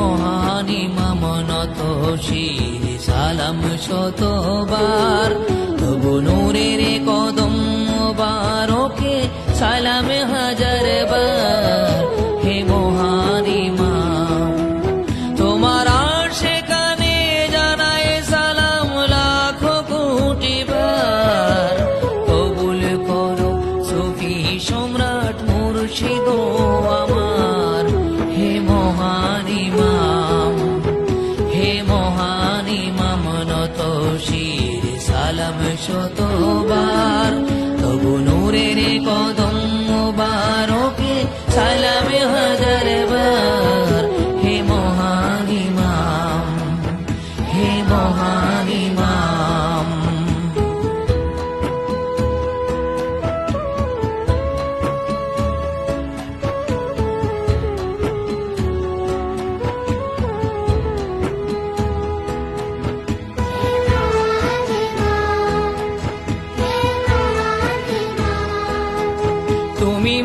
মহান ইমাম নত শির সালাম শতবার, তবু নূরের কদম মোবারকে সালাম হাজার বার। হে মহান ইমাম, তোমার আরশে কানে জানায় সালাম লাখো কোটি বার। কবুল করো সুফি সম্রাট মুর্শিদ আমার, হে মহান ইমাম, হে মহান ইমাম নত শির সালাম শতবার, তবু নূরের কদম মোবারকে সালাম হাজার বার। হে মহান ইমাম, হে মহান ইমাম। তুমি